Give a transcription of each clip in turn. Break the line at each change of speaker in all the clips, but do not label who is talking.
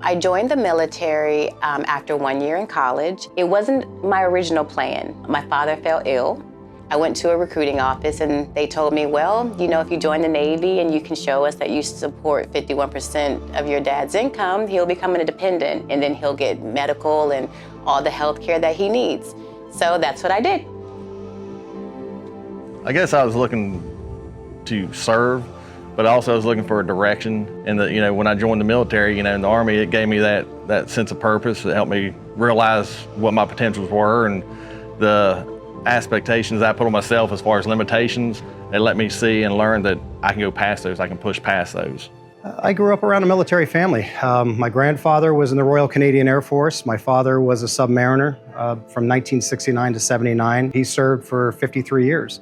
I joined the military after 1 year in college. It wasn't my original plan. My father fell ill. I went to a recruiting office and they told me, well, you know, if you join the Navy and you can show us that you support 51% of your dad's income, he'll become an dependent and then he'll get medical and all the health care that he needs. So that's what I did.
I guess I was looking to serve, but also I was looking for a direction. And when I joined the military, in the Army, it gave me that sense of purpose. It helped me realize what my potentials were and the expectations I put on myself as far as limitations. It let me see and learn that I can go past those, I can push past those.
I grew up around a military family. My grandfather was in the Royal Canadian Air Force. My father was a submariner from 1969 to 79. He served for 53 years.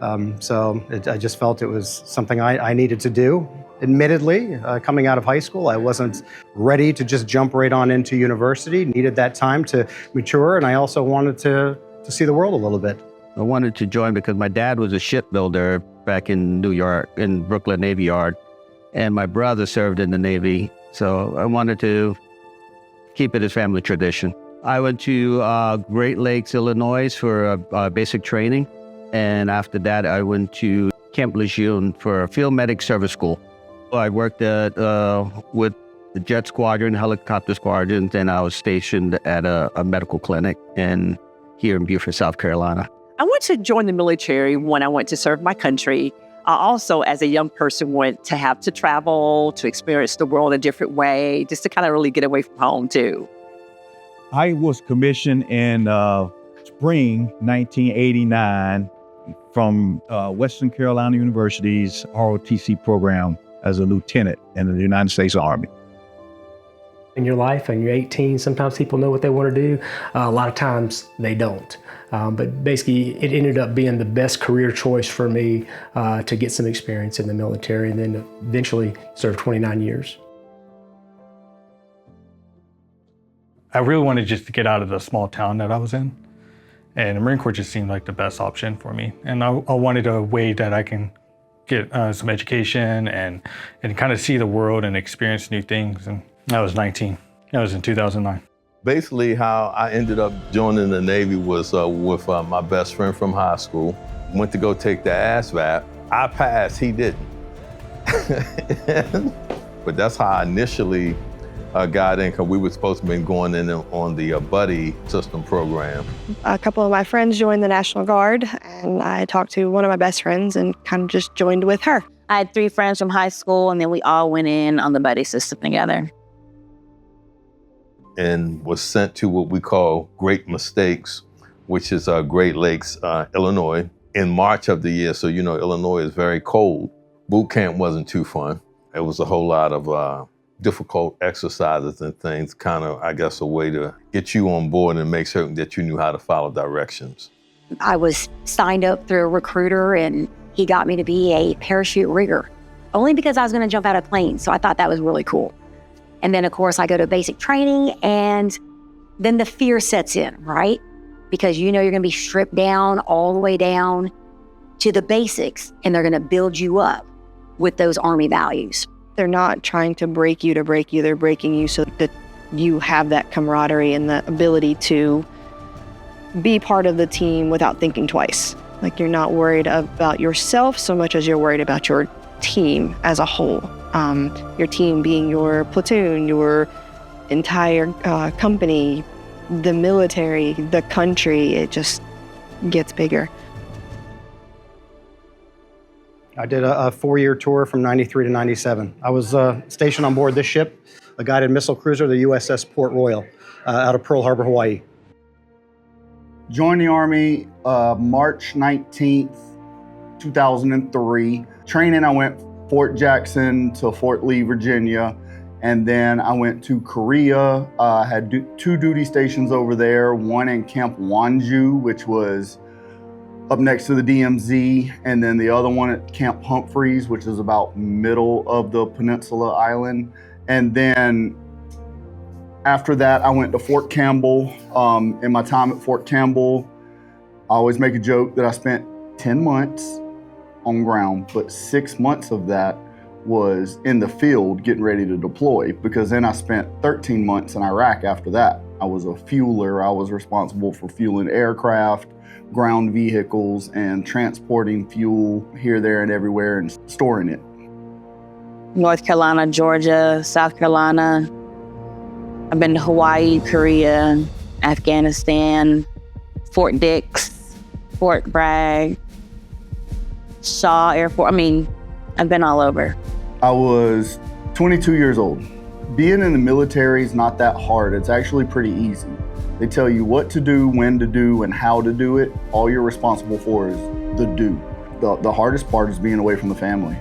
I just felt it was something I needed to do. Admittedly, coming out of high school, I wasn't ready to just jump right on into university. Needed that time to mature, and I also wanted to see the world a little bit.
I wanted to join because my dad was a shipbuilder back in New York, in Brooklyn Navy Yard, and my brother served in the Navy, so I wanted to keep it as family tradition. I went to Great Lakes, Illinois for basic training, and after that I went to Camp Lejeune for a field medic service school. I worked with the jet squadron, helicopter squadrons, and I was stationed at a medical clinic here in Beaufort, South Carolina.
I went to join the military when I went to serve my country. I also, as a young person, went to have to travel, to experience the world a different way, just to kind of really get away from home, too.
I was commissioned in spring 1989 from Western Carolina University's ROTC program as a lieutenant in the United States Army.
In your life, and you're 18, sometimes people know what they want to do. A lot of times they don't. But basically, it ended up being the best career choice for me to get some experience in the military and then eventually serve 29 years.
I really wanted just to get out of the small town that I was in. And the Marine Corps just seemed like the best option for me. And I wanted a way that I can get some education and kind of see the world and experience new things. And I was 19. That was in 2009.
Basically, how I ended up joining the Navy was with my best friend from high school. Went to go take the ASVAB. I passed, he didn't. But that's how I initially got in, because we were supposed to be going in on the buddy system program.
A couple of my friends joined the National Guard, and I talked to one of my best friends and kind of just joined with her.
I had 3 friends from high school, and then we all went in on the buddy system together.
And was sent to what we call Great Mistakes, which is Great Lakes, Illinois, in March of the year. So, Illinois is very cold. Boot camp wasn't too fun. It was a whole lot of difficult exercises and things, kind of, I guess, a way to get you on board and make certain that you knew how to follow directions.
I was signed up through a recruiter, and he got me to be a parachute rigger, only because I was going to jump out of planes. So I thought that was really cool. And then, of course, I go to basic training, and then the fear sets in, right? Because you're going to be stripped down all the way down to the basics, and they're going to build you up with those Army values.
They're not trying to break you. They're breaking you so that you have that camaraderie and the ability to be part of the team without thinking twice. Like, you're not worried about yourself so much as you're worried about your team as a whole. Your team being your platoon, your entire company, the military, the country. It just gets bigger.
I did a 4-year tour from 93 to 97. I was stationed on board this ship, a guided missile cruiser, the USS Port Royal, out of Pearl Harbor, Hawaii.
Joined the Army March 19th, 2003. Training, I went Fort Jackson to Fort Lee, Virginia, and then I went to Korea. I had 2 duty stations over there, one in Camp Wonju, which was up next to the DMZ, and then the other one at Camp Humphreys, which is about middle of the peninsula island. And then after that, I went to Fort Campbell. In my time at Fort Campbell, I always make a joke that I spent 10 months on ground, but 6 months of that was in the field getting ready to deploy, because then I spent 13 months in Iraq after that. I was a fueler. I was responsible for fueling aircraft, ground vehicles, and transporting fuel here, there, and everywhere and storing it.
North Carolina, Georgia, South Carolina. I've been to Hawaii, Korea, Afghanistan, Fort Dix, Fort Bragg, Shaw Airport. I mean, I've been all over.
I was 22 years old. Being in the military is not that hard. It's actually pretty easy. They tell you what to do, when to do, and how to do it. All you're responsible for is the do. The hardest part is being away from the family.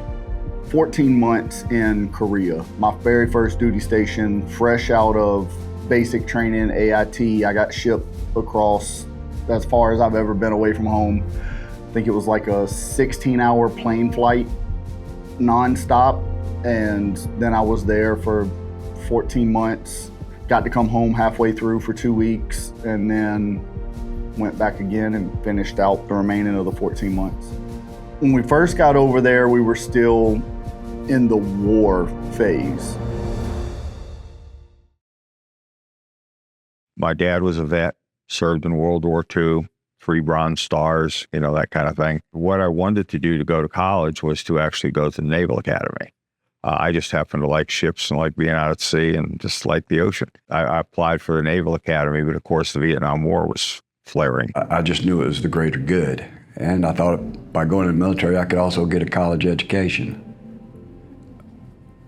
14 months in Korea, my very first duty station, fresh out of basic training, AIT. I got shipped across as far as I've ever been away from home. I think it was like a 16-hour plane flight, nonstop. And then I was there for 14 months, got to come home halfway through for 2 weeks, and then went back again and finished out the remaining of the 14 months. When we first got over there, we were still in the war phase.
My dad was a vet, served in World War II, 3 Bronze Stars, that kind of thing. What I wanted to do to go to college was to actually go to the Naval Academy. I just happen to like ships and like being out at sea and just like the ocean. I applied for the Naval Academy, but of course the Vietnam War was flaring.
I just knew it was the greater good. And I thought by going to the military, I could also get a college education.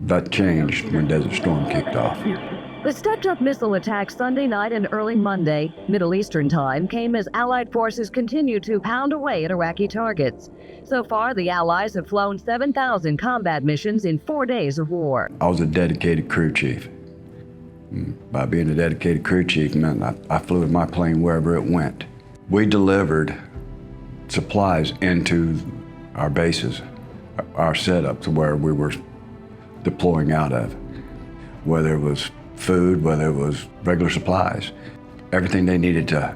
That changed when Desert Storm kicked off.
The stepped-up missile attack Sunday night and early Monday, Middle Eastern time, came as Allied forces continue to pound away at Iraqi targets. So far, the Allies have flown 7,000 combat missions in 4 days of war.
I was a dedicated crew chief. By being a dedicated crew chief meant I flew with my plane wherever it went. We delivered supplies into our bases, our setups where we were deploying out of, whether it was food, whether it was regular supplies, everything they needed to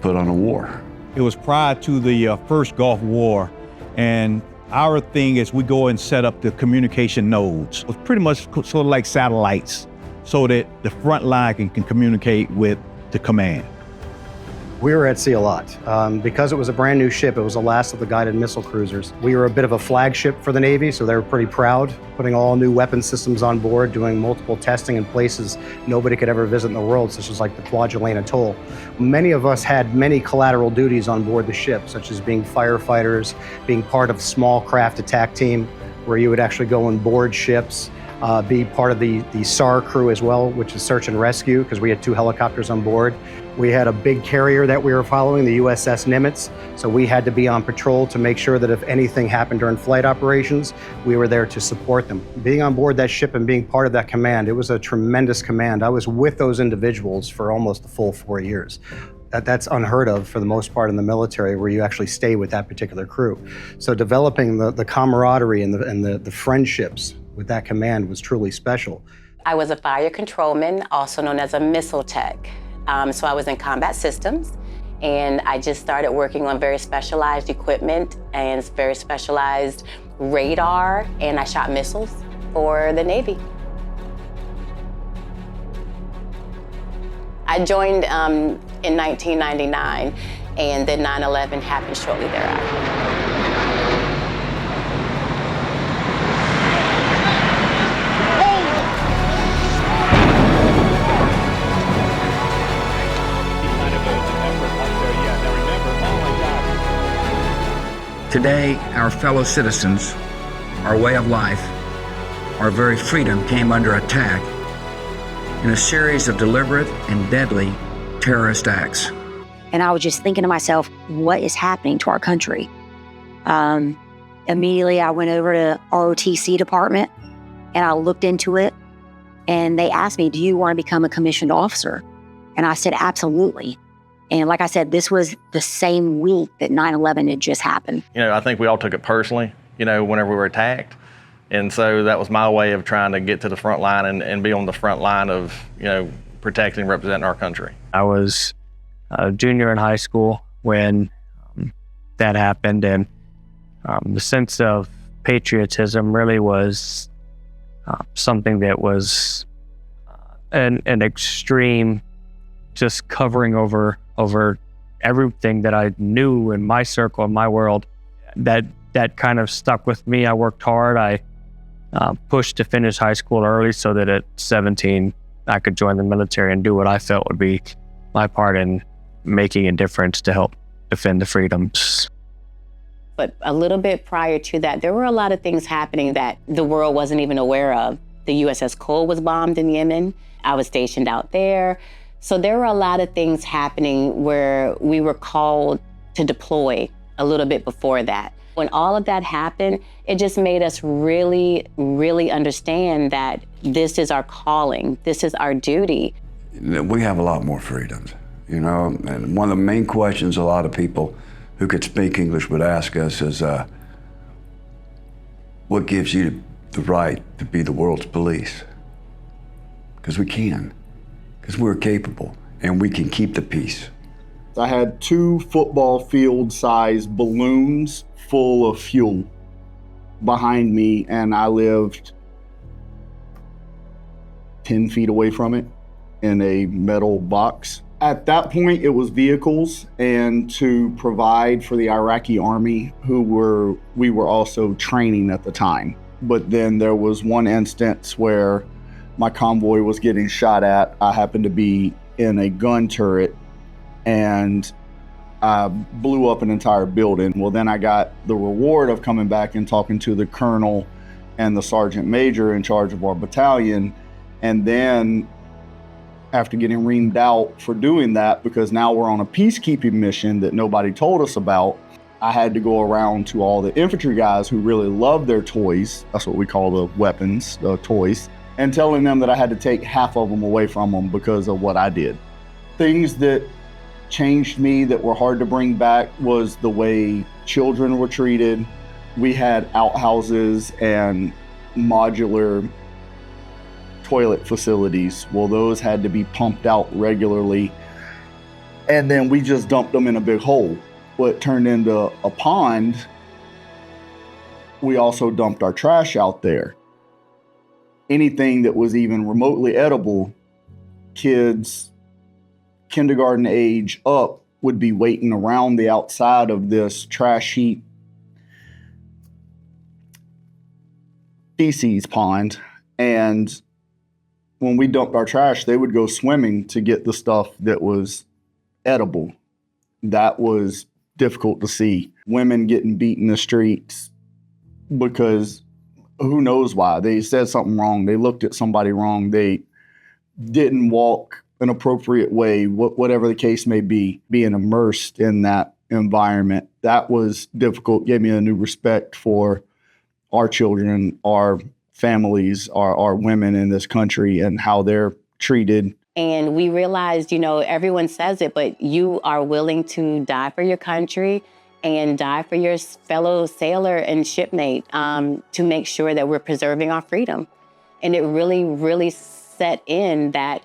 put on a war.
It was prior to the first Gulf War, and our thing is we go and set up the communication nodes. It was pretty much sort of like satellites so that the front line can communicate with the command.
We were at sea a lot. Because it was a brand new ship, it was the last of the guided missile cruisers. We were a bit of a flagship for the Navy, so they were pretty proud, putting all new weapon systems on board, doing multiple testing in places nobody could ever visit in the world, such as like the Kwajalein Atoll. Many of us had many collateral duties on board the ship, such as being firefighters, being part of small craft attack team, where you would actually go on board ships, be part of the SAR crew as well, which is search and rescue, because we had 2 helicopters on board. We had a big carrier that we were following, the USS Nimitz, so we had to be on patrol to make sure that if anything happened during flight operations, we were there to support them. Being on board that ship and being part of that command, it was a tremendous command. I was with those individuals for almost the full 4 years. That's unheard of for the most part in the military, where you actually stay with that particular crew. So developing the camaraderie and the friendships with that command was truly special.
I was a fire controlman, also known as a missile tech. So I was in combat systems, and I just started working on very specialized equipment and very specialized radar, and I shot missiles for the Navy. I joined in 1999, and then 9/11 happened shortly thereafter.
Today, our fellow citizens, our way of life, our very freedom came under attack in a series of deliberate and deadly terrorist acts.
And I was just thinking to myself, what is happening to our country? Immediately, I went over to ROTC department and I looked into it, and they asked me, do you want to become a commissioned officer? And I said, absolutely. And like I said, this was the same week that 9/11 had just happened.
I think we all took it personally, whenever we were attacked. And so that was my way of trying to get to the front line and be on the front line of, protecting and representing our country.
I was a junior in high school when that happened, and the sense of patriotism really was something that was an extreme, just covering over everything that I knew in my circle, in my world. That kind of stuck with me. I worked hard. I pushed to finish high school early so that at 17 I could join the military and do what I felt would be my part in making a difference to help defend the freedoms.
But a little bit prior to that, there were a lot of things happening that the world wasn't even aware of. The USS Cole was bombed in Yemen. I was stationed out there. So there were a lot of things happening where we were called to deploy a little bit before that. When all of that happened, it just made us really, really understand that this is our calling. This is our duty.
We have a lot more freedoms, you know, and one of the main questions a lot of people who could speak English would ask us is, what gives you the right to be the world's police? Because we can, because we're capable, and we can keep the peace.
I had 2 football field-sized balloons full of fuel behind me, and I lived 10 feet away from it in a metal box. At that point, it was vehicles and to provide for the Iraqi army we were also training at the time. But then there was one instance where my convoy was getting shot at. I happened to be in a gun turret and I blew up an entire building. Well, then I got the reward of coming back and talking to the colonel and the sergeant major in charge of our battalion. And then after getting reamed out for doing that, because now we're on a peacekeeping mission that nobody told us about, I had to go around to all the infantry guys who really love their toys, that's what we call the weapons, the toys, and telling them that I had to take half of them away from them because of what I did. Things that changed me that were hard to bring back was the way children were treated. We had outhouses and modular toilet facilities. Well, those had to be pumped out regularly. And then we just dumped them in a big hole. What turned into a pond, we also dumped our trash out there. Anything that was even remotely edible, kids kindergarten age up would be waiting around the outside of this trash heap feces pond. And when we dumped our trash, they would go swimming to get the stuff that was edible. That was difficult to see. Women getting beat in the streets because who knows why. They said something wrong. They looked at somebody wrong. They didn't walk an appropriate way, whatever the case may be. Being immersed in that environment, that was difficult. Gave me a new respect for our children, our families, our women in this country and how they're treated.
And we realized, you know, everyone says it, but you are willing to die for your country and die for your fellow sailor and shipmate to make sure that we're preserving our freedom. And it really, really set in that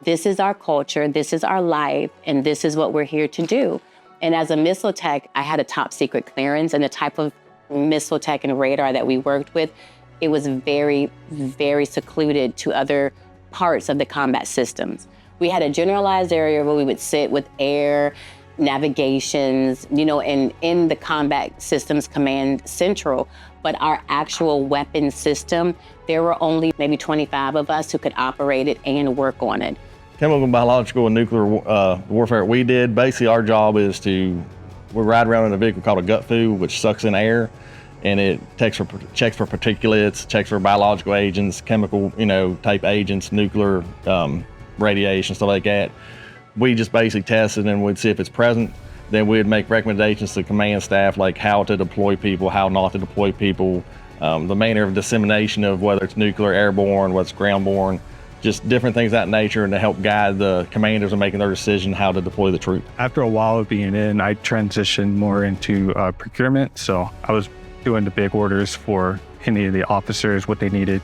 this is our culture, this is our life, and this is what we're here to do. And as a missile tech, I had a top secret clearance, and the type of missile tech and radar that we worked with, it was very, very secluded to other parts of the combat systems. We had a generalized area where we would sit with air, navigations, you know, and in the combat systems command central, but our actual weapon system, there were only maybe 25 of us who could operate it and work on it.
Chemical, biological, and nuclear warfare we did, basically our job is we ride around in a vehicle called a gut foo, which sucks in air, and it checks for particulates, checks for biological agents, chemical, you know, type agents, nuclear radiation, stuff like that. We just basically test it and we'd see if it's present. Then we'd make recommendations to command staff, like how to deploy people, how not to deploy people, the manner of dissemination of whether it's nuclear, airborne, what's groundborne, just different things of that nature, and to help guide the commanders in making their decision how to deploy the troop.
After a while of being in, I transitioned more into procurement. So I was doing the big orders for any of the officers, what they needed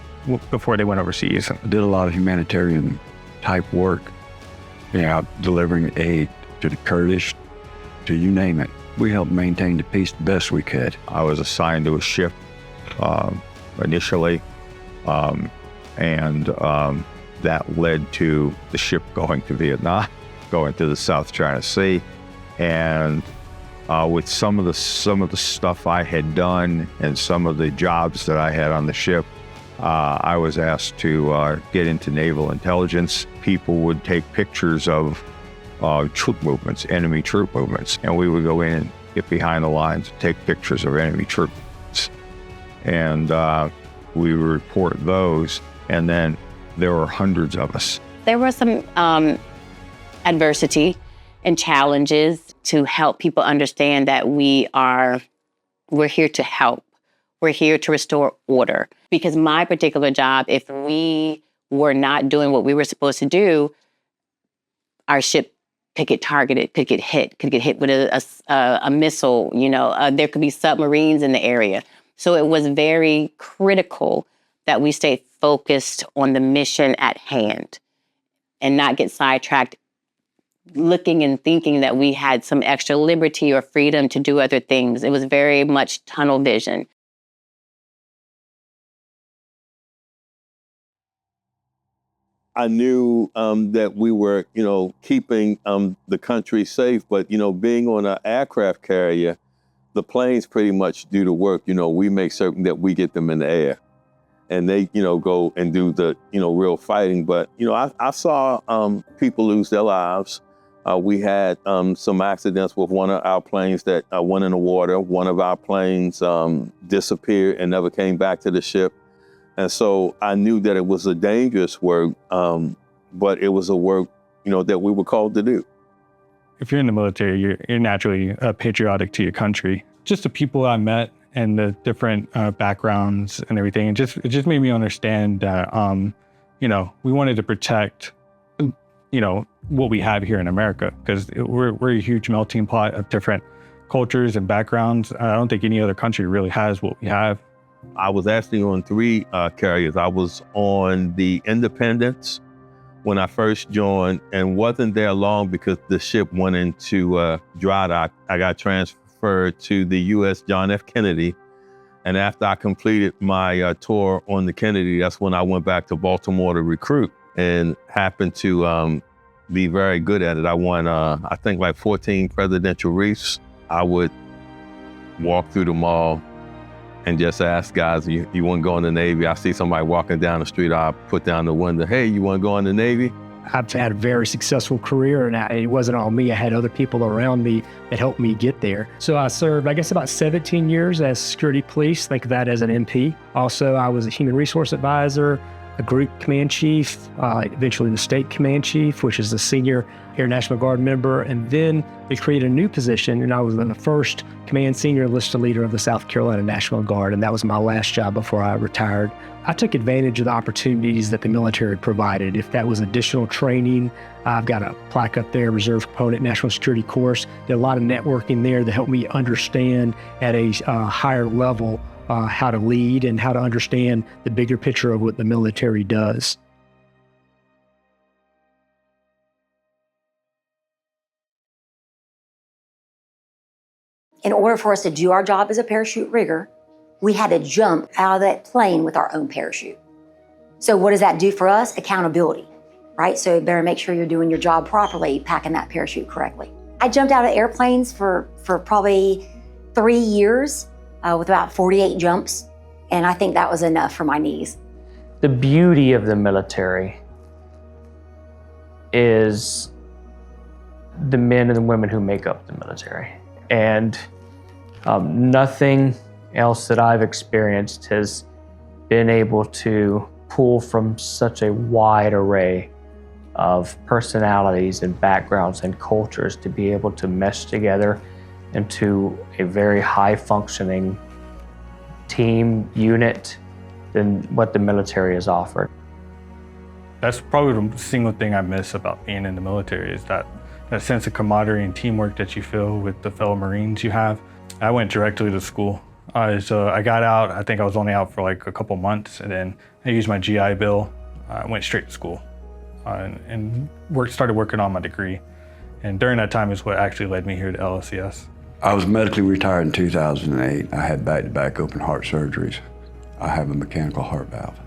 before they went overseas.
I did a lot of humanitarian type work, delivering aid to the Kurdish, to you name it. We helped maintain the peace the best we could.
I was assigned to a shift
initially, and that led to the ship going to Vietnam, going to the South China Sea, and with some of the stuff I had done and some of the jobs that I had on the ship, I was asked to get into naval intelligence. People would take pictures of troop movements, enemy troop movements, and we would go in and get behind the lines, take pictures of enemy troops, and we would report those, and then there were hundreds of us.
There was some adversity and challenges to help people understand that we're here to help. We're here to restore order. Because my particular job, if we were not doing what we were supposed to do, our ship could get targeted, could get hit with a missile, there could be submarines in the area. So it was very critical that we stay focused on the mission at hand and not get sidetracked looking and thinking that we had some extra liberty or freedom to do other things. It was very much tunnel vision.
I knew that we were, keeping the country safe, but, being on an aircraft carrier, the planes pretty much do the work. We make certain that we get them in the air and they, go and do the, real fighting. But, I saw people lose their lives. We had some accidents with one of our planes that went in the water. One of our planes disappeared and never came back to the ship. And so I knew that it was a dangerous work, but it was a work, that we were called to do.
If you're in the military, you're naturally patriotic to your country. Just the people I met and the different backgrounds and everything, it just made me understand that, we wanted to protect, what we have here in America, because we're a huge melting pot of different cultures and backgrounds. I don't think any other country really has what we have.
I was actually on 3 carriers. I was on the Independence when I first joined and wasn't there long because the ship went into dry dock. I got transferred to the U.S. John F. Kennedy. And after I completed my tour on the Kennedy, that's when I went back to Baltimore to recruit and happened to be very good at it. I won, I think, like 14 presidential wreaths. I would walk through the mall and just ask guys, you want to go in the Navy? I see somebody walking down the street, I'll put down the window, hey, you want to go in the Navy?
I've had a very successful career, and it wasn't all me. I had other people around me that helped me get there. So I served, I guess, about 17 years as security police. Think of that as an MP. Also, I was a human resource advisor, a group command chief, eventually the state command chief, which is the senior Air National Guard member. And then we created a new position, and I was the first command senior enlisted leader of the South Carolina National Guard. And that was my last job before I retired. I took advantage of the opportunities that the military provided. If that was additional training, I've got a plaque up there, Reserve Component National Security Course. Did a lot of networking there that helped me understand at a higher level how to lead and how to understand the bigger picture of what the military does.
In order for us to do our job as a parachute rigger, we had to jump out of that plane with our own parachute. So what does that do for us? Accountability, right? So you better make sure you're doing your job properly, packing that parachute correctly. I jumped out of airplanes for probably 3 years with about 48 jumps, and I think that was enough for my knees.
The beauty of the military is the men and the women who make up the military. And nothing else that I've experienced has been able to pull from such a wide array of personalities and backgrounds and cultures to be able to mesh together into a very high functioning team unit than what the military has offered.
That's probably the single thing I miss about being in the military is that sense of camaraderie and teamwork that you feel with the fellow Marines you have. I went directly to school. So I got out, I think I was only out for like a couple months, and then I used my GI Bill, went straight to school and started working on my degree. And during that time is what actually led me here to LSCS.
I was medically retired in 2008. I had back-to-back open heart surgeries. I have a mechanical heart valve.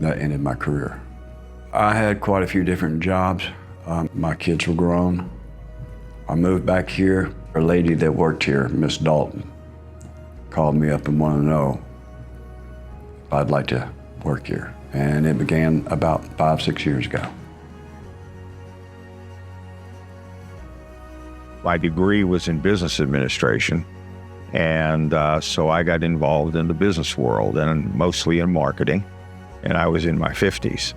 That ended my career. I had quite a few different jobs. My kids were grown. I moved back here. A lady that worked here, Miss Dalton, called me up and wanted to know if I'd like to work here. And it began about 5-6 years ago.
My degree was in business administration, and so I got involved in the business world, and mostly in marketing, and I was in my 50s.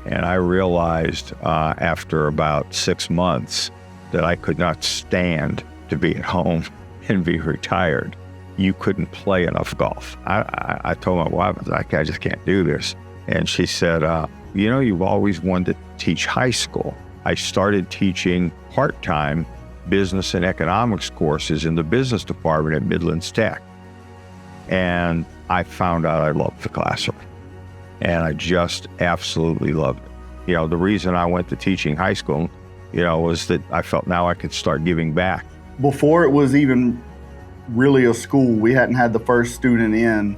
And I realized after about 6 months that I could not stand to be at home and be retired. You couldn't play enough golf. I told my wife, I just can't do this. And she said, you know, you've always wanted to teach high school. I started teaching part-time business and economics courses in the business department at Midlands Tech. And I found out I loved the classroom. And I just absolutely loved it. You know, the reason I went to teaching high school, you know, was that I felt now I could start giving back.
Before it was even really a school, we hadn't had the first student in.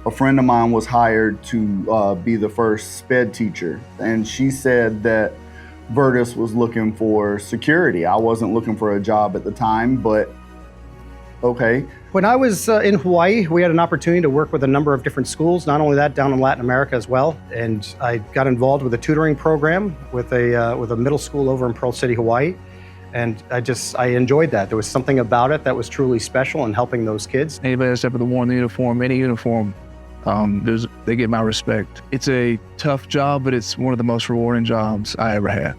A friend of mine was hired to be the first sped teacher. And she said that Virtus was looking for security. I wasn't looking for a job at the time, but okay.
When I was in Hawaii, we had an opportunity to work with a number of different schools, not only that, down in Latin America as well. And I got involved with a tutoring program with a middle school over in Pearl City, Hawaii. And I enjoyed that. There was something about it that was truly special in helping those kids.
Anybody that's ever worn the uniform, any uniform, they get my respect. It's a tough job, but it's one of the most rewarding jobs I ever had.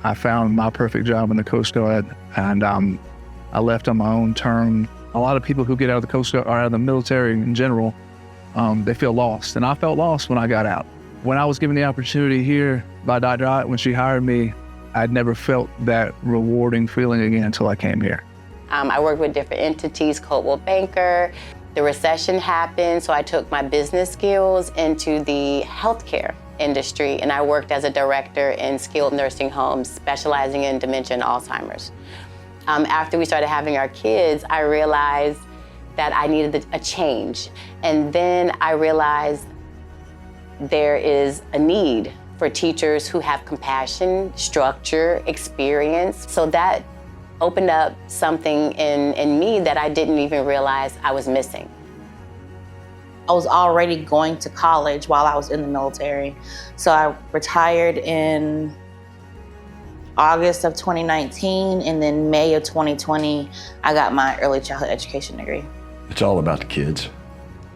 I found my perfect job in the Coast Guard, and I left on my own terms. A lot of people who get out of the Coast Guard or out of the military in general, they feel lost, and I felt lost when I got out. When I was given the opportunity here by Dr. Ott, when she hired me, I'd never felt that rewarding feeling again until I came here.
I worked with different entities, Coldwell Banker. The recession happened, so I took my business skills into the healthcare industry, and I worked as a director in skilled nursing homes, specializing in dementia and Alzheimer's. After we started having our kids, I realized that I needed a change. And then I realized there is a need for teachers who have compassion, structure, experience. So that opened up something in me that I didn't even realize I was missing.
I was already going to college while I was in the military. So I retired in August of 2019, and then May of 2020, I got my early childhood education degree.
It's all about the kids.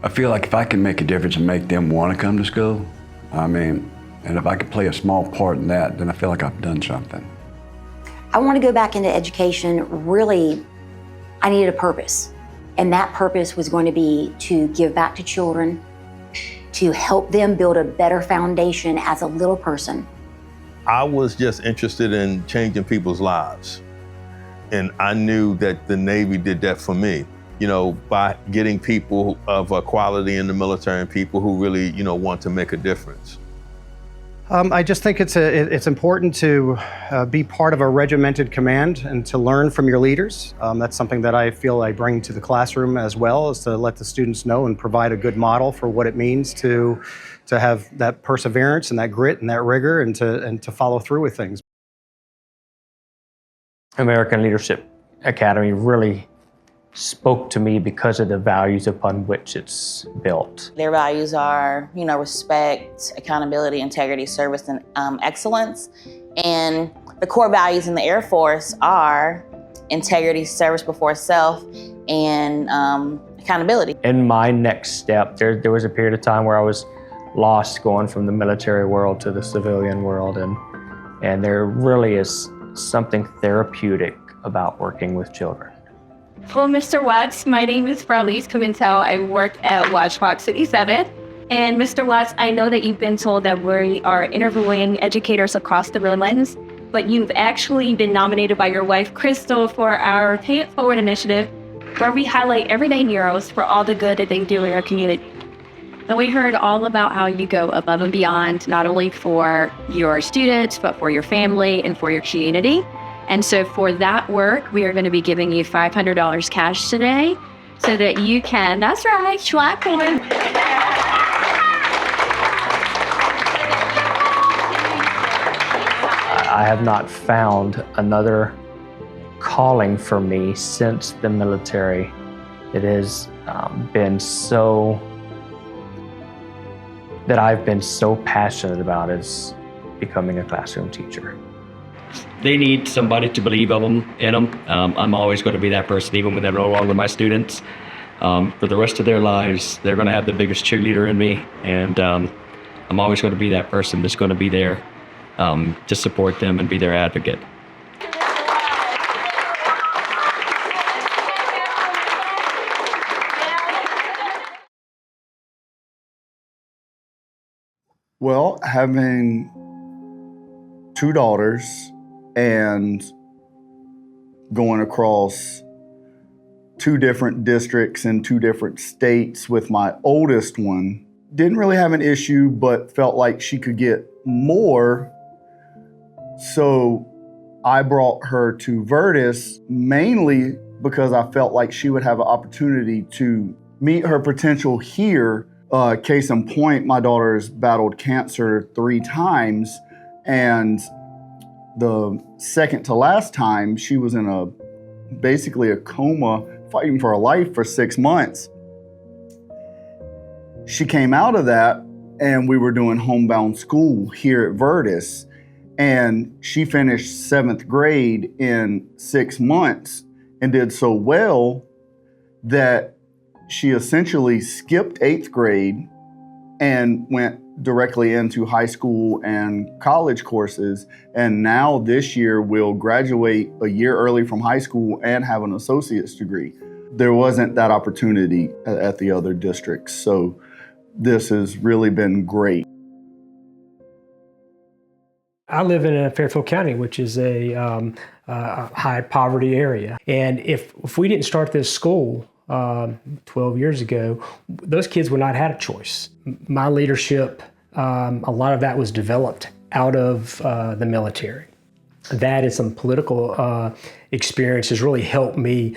I feel like if I can make a difference and make them want to come to school, and if I could play a small part in that, then I feel like I've done something.
I want to go back into education. Really, I needed a purpose. And that purpose was going to be to give back to children, to help them build a better foundation as a little person.
I was just interested in changing people's lives. And I knew that the Navy did that for me, you know, by getting people of quality in the military and people who really, you know, want to make a difference.
I just think it's important to be part of a regimented command and to learn from your leaders. That's something that I feel I bring to the classroom as well, is to let the students know and provide a good model for what it means to have that perseverance and that grit and that rigor and to follow through with things.
American Leadership Academy really spoke to me because of the values upon which it's built.
Their values are, respect, accountability, integrity, service, and excellence. And the core values in the Air Force are integrity, service before self, and accountability.
In my next step, there was a period of time where I was lost going from the military world to the civilian world, and there really is something therapeutic about working with children.
Well, Mr. Watts, my name is Fralise Pimentel. I work at Watchbox City 7. And Mr. Watts, I know that you've been told that we are interviewing educators across the Midlands, but you've actually been nominated by your wife, Crystal, for our Pay It Forward initiative, where we highlight everyday heroes for all the good that they do in our community. And we heard all about how you go above and beyond, not only for your students, but for your family and for your community. And so for that work, we are going to be giving you $500 cash today so that you can, that's right, clap for it.
have not found another calling for me since the military. It has been so, that I've been so passionate about is becoming a classroom teacher.
They need somebody to believe in them. I'm always going to be that person, even when they're no longer my students. For the rest of their lives, they're going to have the biggest cheerleader in me, and I'm always going to be that person that's going to be there to support them and be their advocate.
Well, having 2 daughters and going across 2 different districts in 2 different states with my oldest one, didn't really have an issue, but felt like she could get more. So I brought her to Virtus mainly because I felt like she would have an opportunity to meet her potential here. Case in point, my daughter's battled cancer 3 times, and the second to last time, she was in basically a coma, fighting for her life for 6 months. She came out of that, and we were doing homebound school here at Virtus, and she finished 7th grade in 6 months and did so well that she essentially skipped 8th grade and went directly into high school and college courses. And now this year will graduate a year early from high school and have an associate's degree. There wasn't that opportunity at the other districts. So this has really been great.
I live in Fairfield County, which is a high poverty area. And if we didn't start this school 12 years ago, those kids would not have had a choice. My leadership, a lot of that was developed out of the military. That and some political experience has really helped me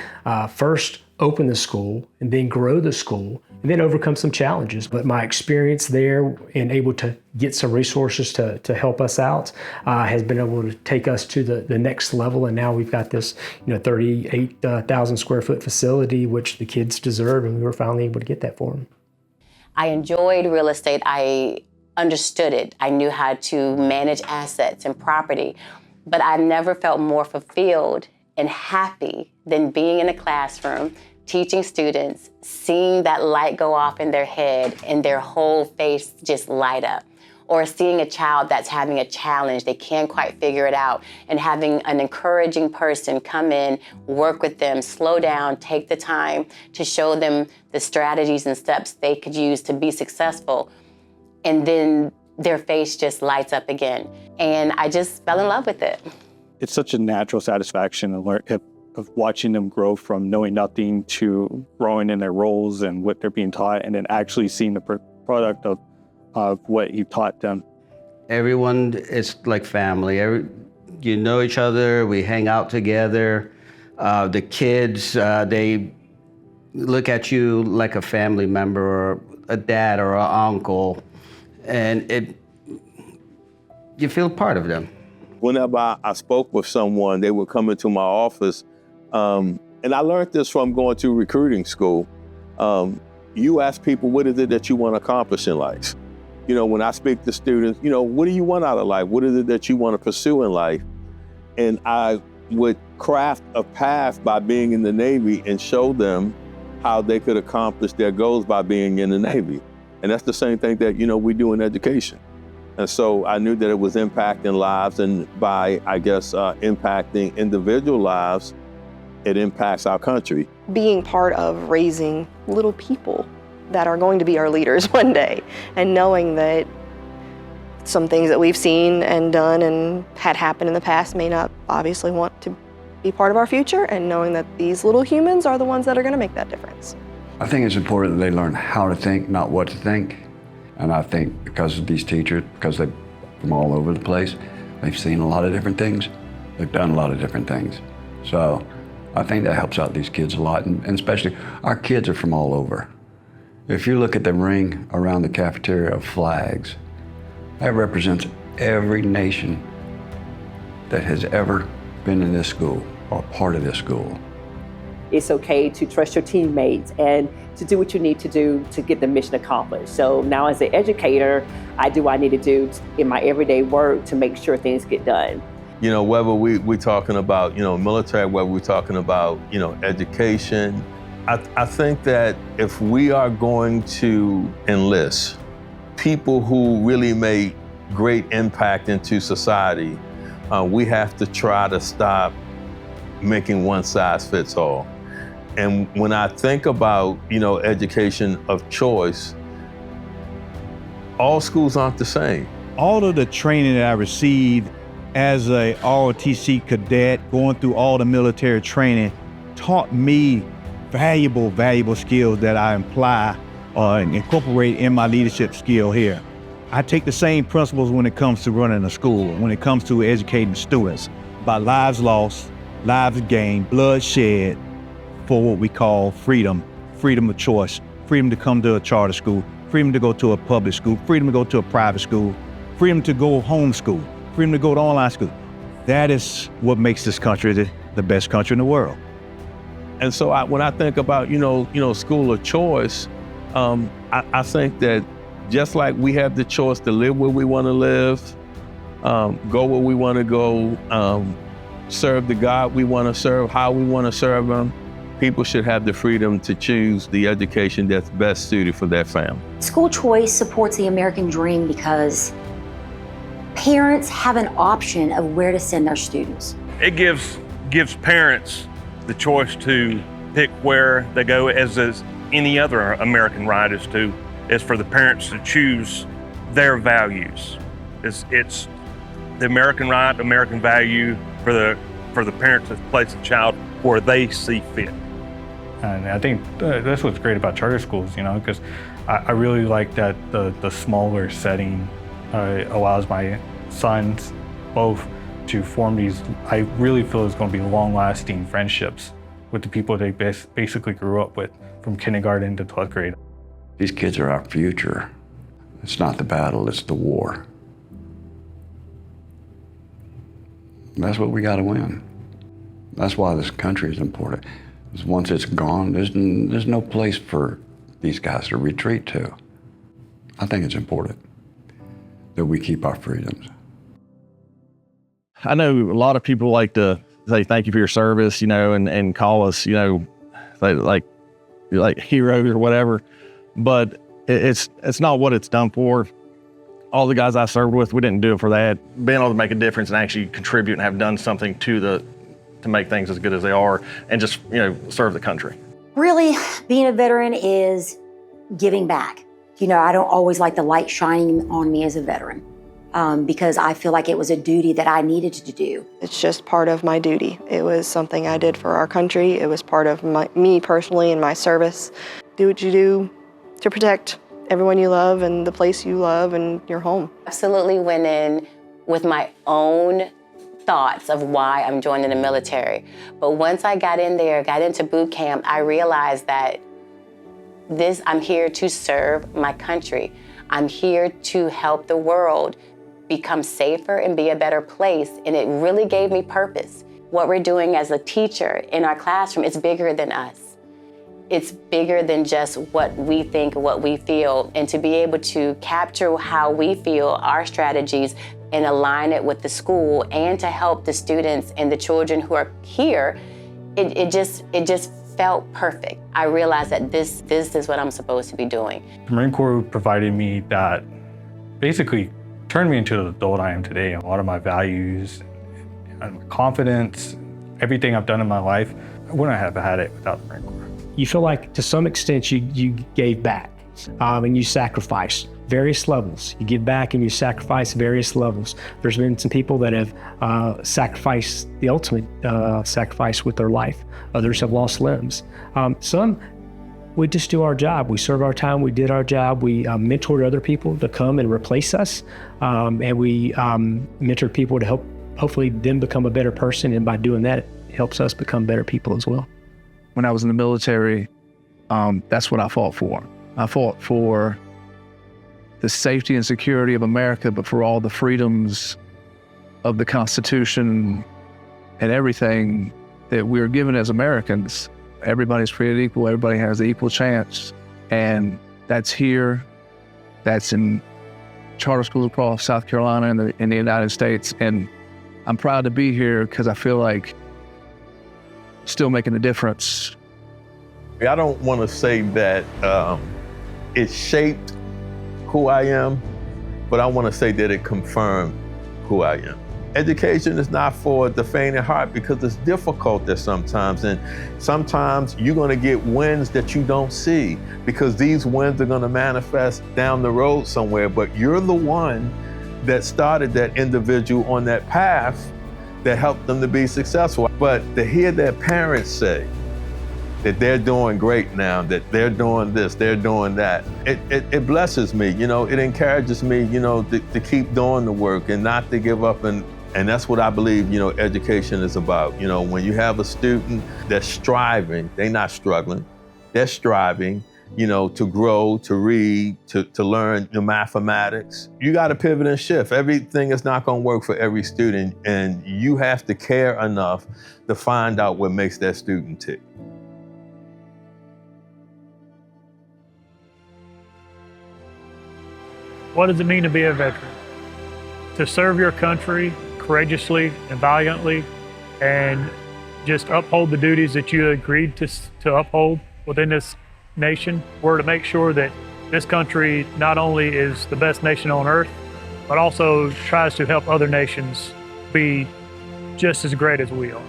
first open the school and then grow the school and then overcome some challenges. But my experience there and able to get some resources to help us out has been able to take us to the next level. And now we've got this 38,000 square foot facility, which the kids deserve, and we were finally able to get that for them.
I enjoyed real estate. I understood it. I knew how to manage assets and property, but I've never felt more fulfilled and happy than being in a classroom, teaching students, seeing that light go off in their head and their whole face just light up. Or seeing a child that's having a challenge, they can't quite figure it out, and having an encouraging person come in, work with them, slow down, take the time to show them the strategies and steps they could use to be successful. And then their face just lights up again. And I just fell in love with it.
It's such a natural satisfaction of watching them grow from knowing nothing to growing in their roles and what they're being taught, and then actually seeing the product of what you taught them.
Everyone is like family. You know each other, we hang out together. The kids, they look at you like a family member or a dad or an uncle, and you feel part of them.
Whenever I spoke with someone, they would come into my office, and I learned this from going to recruiting school. You ask people, what is it that you want to accomplish in life? When I speak to students, what do you want out of life? What is it that you want to pursue in life? And I would craft a path by being in the Navy and show them how they could accomplish their goals by being in the Navy. And that's the same thing that, we do in education. And so I knew that it was impacting lives, and by, impacting individual lives, it impacts our country.
Being part of raising little people that are going to be our leaders one day, and knowing that some things that we've seen and done and had happen in the past may not obviously want to be part of our future, and knowing that these little humans are the ones that are going to make that difference.
I think it's important that they learn how to think, not what to think. And I think because of these teachers, because they're from all over the place, they've seen a lot of different things. They've done a lot of different things. So I think that helps out these kids a lot, and especially our kids are from all over. If you look at the ring around the cafeteria of flags, that represents every nation that has ever been in this school or part of this school.
It's okay to trust your teammates and to do what you need to do to get the mission accomplished. So now as an educator, I do what I need to do in my everyday work to make sure things get done.
You know, whether we're talking about, military, whether we're talking about, education, I think that if we are going to enlist people who really make great impact into society, we have to try to stop making one size fits all. And when I think about, education of choice, all schools aren't the same.
All of the training that I received as a ROTC cadet, going through all the military training, taught me valuable skills that I apply and incorporate in my leadership skill here. I take the same principles when it comes to running a school, when it comes to educating students, about lives lost, lives gained, blood shed for what we call freedom, freedom of choice, freedom to come to a charter school, freedom to go to a public school, freedom to go to a private school, freedom to go homeschool, freedom to go to online school. That is what makes this country the best country in the world.
And so when I think about, school of choice, I think that just like we have the choice to live where we want to live, go where we want to go, serve the God we want to serve, how we want to serve them, people should have the freedom to choose the education that's best suited for their family.
School choice supports the American dream because parents have an option of where to send their students.
It gives parents the choice to pick where they go, as any other American right is for the parents to choose their values. It's the American right, American value for the parents to place a child where they see fit.
And I think that's what's great about charter schools, because I really like that the smaller setting allows my sons both to form these, I really feel it's going to be long-lasting friendships with the people they basically grew up with from kindergarten to 12th grade.
These kids are our future. It's not the battle, it's the war. And that's what we got to win. That's why this country is important. Because once it's gone, there's no place for these guys to retreat to. I think it's important that we keep our freedoms.
I know a lot of people like to say thank you for your service, and call us, like heroes or whatever. But it's not what it's done for. All the guys I served with, we didn't do it for that. Being able to make a difference and actually contribute and have done something to make things as good as they are, and just serve the country.
Really, being a veteran is giving back. I don't always like the light shining on me as a veteran. Because I feel like it was a duty that I needed to do.
It's just part of my duty. It was something I did for our country. It was part of me personally and my service. Do what you do to protect everyone you love and the place you love and your home.
Absolutely went in with my own thoughts of why I'm joining the military. But once I got in there, got into boot camp, I realized that I'm here to serve my country. I'm here to help the world become safer and be a better place, and it really gave me purpose. What we're doing as a teacher in our classroom is bigger than us. It's bigger than just what we think, what we feel, and to be able to capture how we feel, our strategies, and align it with the school, and to help the students and the children who are here, it just felt perfect. I realized that this is what I'm supposed to be doing.
The Marine Corps provided me that, basically turned me into the adult I am today. A lot of my values and confidence, everything I've done in my life, I wouldn't have had it without the Marine Corps.
You feel like to some extent you gave back and you sacrificed various levels. You give back and you sacrifice various levels. There's been some people that have sacrificed the ultimate sacrifice with their life. Others have lost limbs. Some, we just do our job. We serve our time, we did our job. We mentored other people to come and replace us. And we mentored people to help hopefully them become a better person. And by doing that, it helps us become better people as well.
When I was in the military, that's what I fought for. I fought for the safety and security of America, but for all the freedoms of the Constitution and everything that we're given as Americans. Everybody's created equal, everybody has an equal chance. And that's here, that's in charter schools across South Carolina and in the United States. And I'm proud to be here because I feel like still making a difference.
I don't want to say that it shaped who I am, but I want to say that it confirmed who I am. Education is not for the faint of heart because it's difficult there sometimes. And sometimes you're going to get wins that you don't see because these wins are going to manifest down the road somewhere. But you're the one that started that individual on that path that helped them to be successful. But to hear their parents say that they're doing great now, that they're doing this, they're doing that, it blesses me. You know, it encourages me, you know, to keep doing the work and not to give up. And that's what I believe, you know, education is about. You know, when you have a student that's striving, they're not struggling, they're striving, you know, to grow, to read, to learn the mathematics. You got to pivot and shift. Everything is not going to work for every student, and you have to care enough to find out what makes that student tick.
What does it mean to be a veteran? To serve your country courageously and valiantly, and just uphold the duties that you agreed to uphold within this nation. We're to make sure that this country not only is the best nation on earth, but also tries to help other nations be just as great as we are.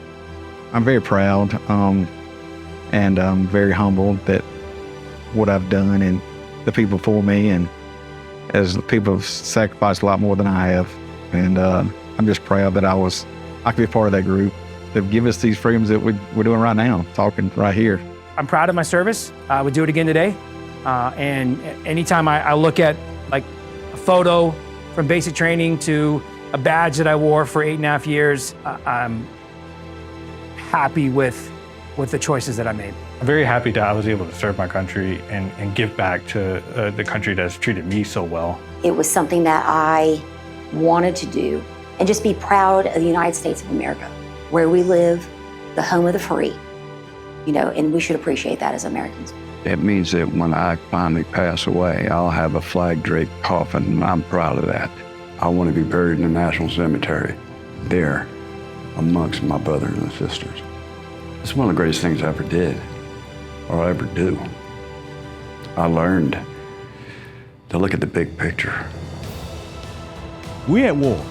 I'm very proud and I'm very humbled that what I've done and the people for me, and as people have sacrificed a lot more than I have. And I'm just proud that I could be a part of that group that give us these freedoms that we're doing right now, talking right here.
I'm proud of my service. I would do it again today. And anytime I look at like a photo from basic training to a badge that I wore for 8.5 years, I'm happy with the choices that I made.
I'm very happy that I was able to serve my country and give back to the country that's treated me so well.
It was something that I wanted to do and just be proud of the United States of America, where we live, the home of the free, you know, and we should appreciate that as Americans.
It means that when I finally pass away, I'll have a flag-draped coffin, and I'm proud of that. I want to be buried in the National Cemetery, there, amongst my brothers and sisters. It's one of the greatest things I ever did, or ever do. I learned to look at the big picture.
We're at war.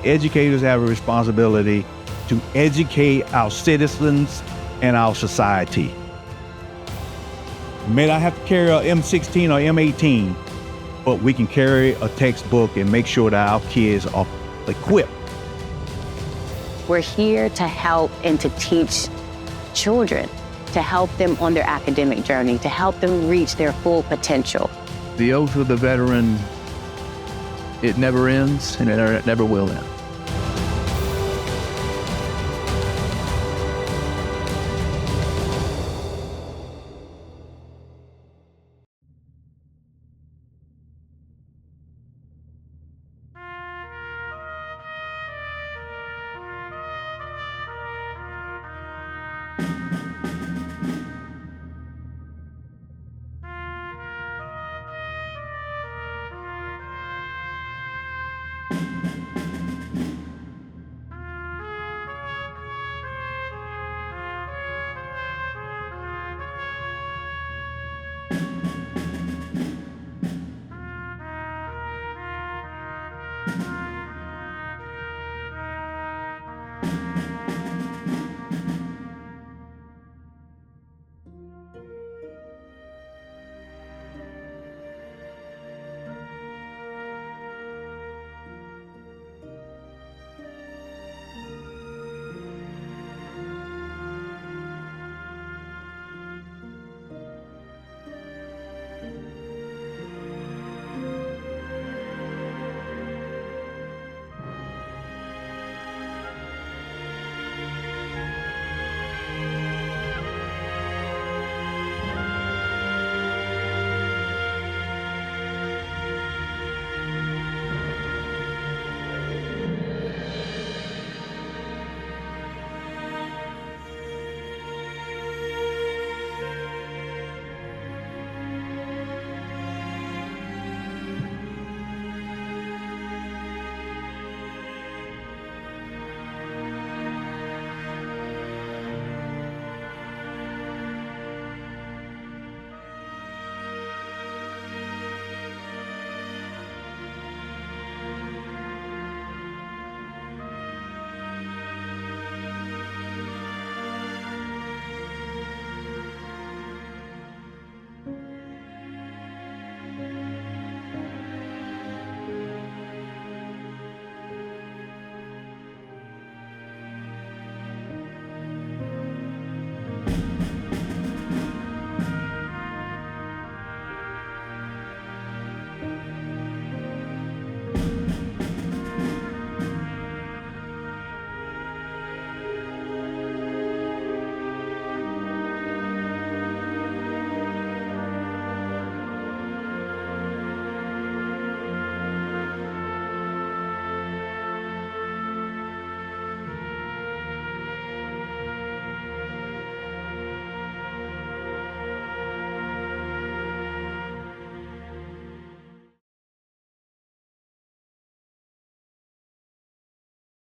Educators have a responsibility to educate our citizens and our society. We may not have to carry a M16 or M18, but we can carry a textbook and make sure that our kids are equipped.
We're here to help and to teach children, to help them on their academic journey, to help them reach their full potential.
The oath of the veteran, it never ends and it never will end.